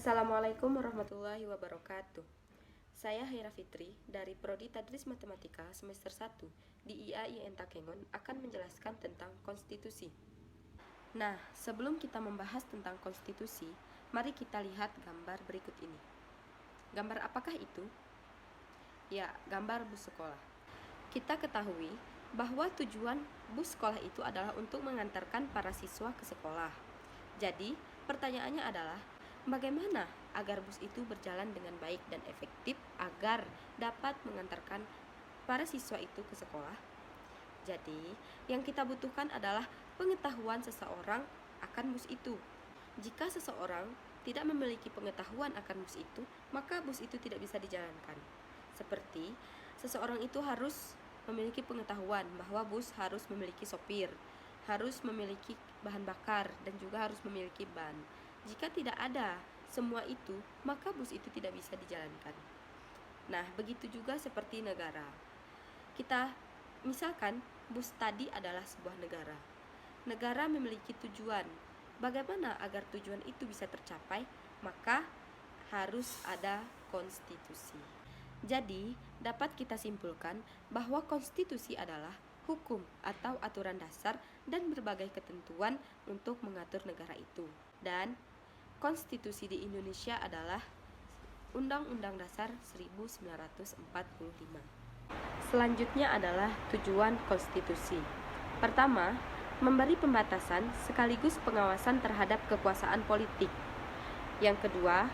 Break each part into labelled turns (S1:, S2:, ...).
S1: Assalamualaikum warahmatullahi wabarakatuh. Saya Haira Fitri dari Prodi Tadris Matematika semester 1 di IAIN Takengon akan menjelaskan tentang konstitusi. Nah, sebelum kita membahas tentang konstitusi, mari kita lihat gambar berikut ini. Gambar apakah itu? Ya, gambar bus sekolah. Kita ketahui bahwa tujuan bus sekolah itu adalah untuk mengantarkan para siswa ke sekolah. Jadi, pertanyaannya adalah, bagaimana agar bus itu berjalan dengan baik dan efektif agar dapat mengantarkan para siswa itu ke sekolah? Jadi, yang kita butuhkan adalah pengetahuan seseorang akan bus itu. Jika seseorang tidak memiliki pengetahuan akan bus itu, maka bus itu tidak bisa dijalankan. Seperti, seseorang itu harus memiliki pengetahuan bahwa bus harus memiliki sopir, harus memiliki bahan bakar, dan juga harus memiliki ban. Jika tidak ada semua itu, maka bus itu tidak bisa dijalankan. Nah, begitu juga seperti negara. Misalkan bus tadi adalah sebuah negara. Negara memiliki tujuan. Bagaimana agar tujuan itu bisa tercapai? Maka harus ada konstitusi. Jadi, dapat kita simpulkan bahwa konstitusi adalah hukum atau aturan dasar dan berbagai ketentuan untuk mengatur negara itu. Dan konstitusi di Indonesia adalah Undang-Undang Dasar 1945. Selanjutnya adalah tujuan konstitusi. Pertama, memberi pembatasan sekaligus pengawasan terhadap kekuasaan politik. Yang kedua,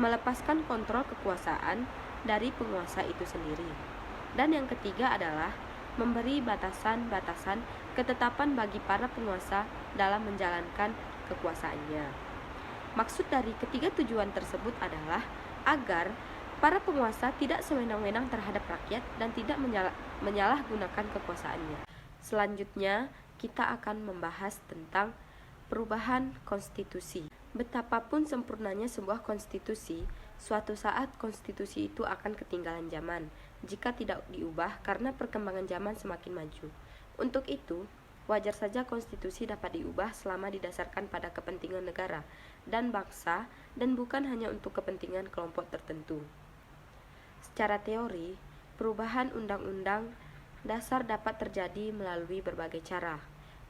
S1: melepaskan kontrol kekuasaan dari penguasa itu sendiri. Dan yang ketiga adalah memberi batasan-batasan ketetapan bagi para penguasa dalam menjalankan kekuasaannya. Maksud dari ketiga tujuan tersebut adalah agar para penguasa tidak sewenang-wenang terhadap rakyat dan tidak menyalahgunakan kekuasaannya. Selanjutnya, kita akan membahas tentang perubahan konstitusi. Betapapun sempurnanya sebuah konstitusi, suatu saat konstitusi itu akan ketinggalan zaman jika tidak diubah karena perkembangan zaman semakin maju. Untuk itu, wajar saja konstitusi dapat diubah selama didasarkan pada kepentingan negara dan bangsa dan bukan hanya untuk kepentingan kelompok tertentu. Secara teori, perubahan undang-undang dasar dapat terjadi melalui berbagai cara.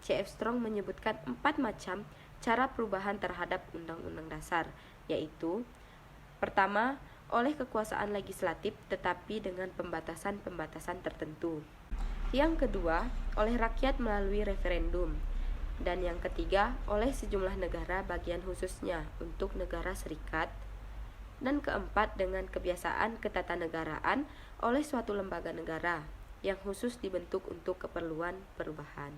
S1: C.F. Strong menyebutkan 4 macam cara perubahan terhadap undang-undang dasar, yaitu: pertama, oleh kekuasaan legislatif tetapi dengan pembatasan-pembatasan tertentu. Yang kedua, oleh rakyat melalui referendum. Dan yang ketiga, oleh sejumlah negara bagian khususnya untuk negara serikat. Dan keempat, dengan kebiasaan ketatanegaraan oleh suatu lembaga negara yang khusus dibentuk untuk keperluan perubahan.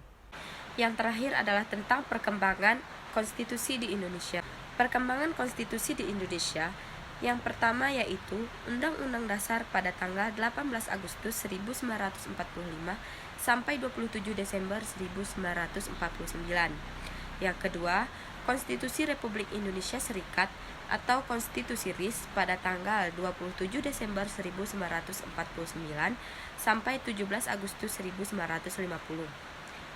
S1: Yang terakhir adalah tentang perkembangan konstitusi di Indonesia. Perkembangan konstitusi di Indonesia yang pertama yaitu Undang-Undang Dasar pada tanggal 18 Agustus 1945 sampai 27 Desember 1949. Yang kedua, Konstitusi Republik Indonesia Serikat atau Konstitusi RIS pada tanggal 27 Desember 1949 sampai 17 Agustus 1950.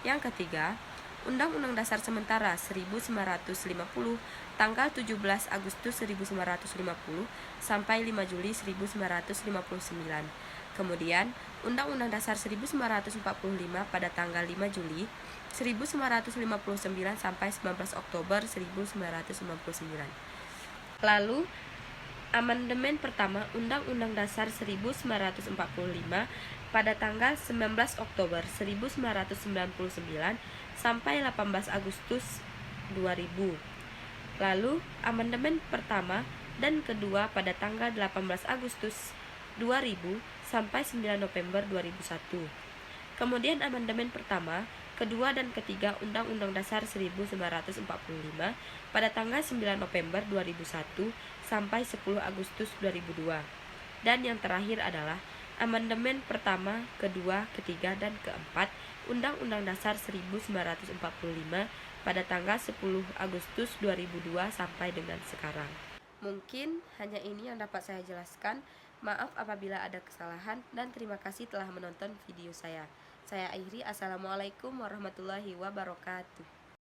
S1: Yang ketiga, Undang-Undang Dasar Sementara 1950 tanggal 17 Agustus 1950 sampai 5 Juli 1959. Kemudian, Undang-Undang Dasar 1945 pada tanggal 5 Juli 1959 sampai 19 Oktober 1999. Lalu, amandemen pertama Undang-Undang Dasar 1945 pada tanggal 19 Oktober 1999 sampai 18 Agustus 2000. Lalu, amandemen pertama dan kedua pada tanggal 18 Agustus 2000 sampai 9 November 2001. Kemudian amandemen pertama, kedua dan ketiga Undang-Undang Dasar 1945 pada tanggal 9 November 2001 sampai 10 Agustus 2002. Dan yang terakhir adalah amandemen pertama, kedua, ketiga, dan keempat Undang-Undang Dasar 1945 pada tanggal 10 Agustus 2002 sampai dengan sekarang. Mungkin hanya ini yang dapat saya jelaskan. Maaf apabila ada kesalahan dan terima kasih telah menonton video saya. Saya akhiri. Assalamualaikum warahmatullahi wabarakatuh.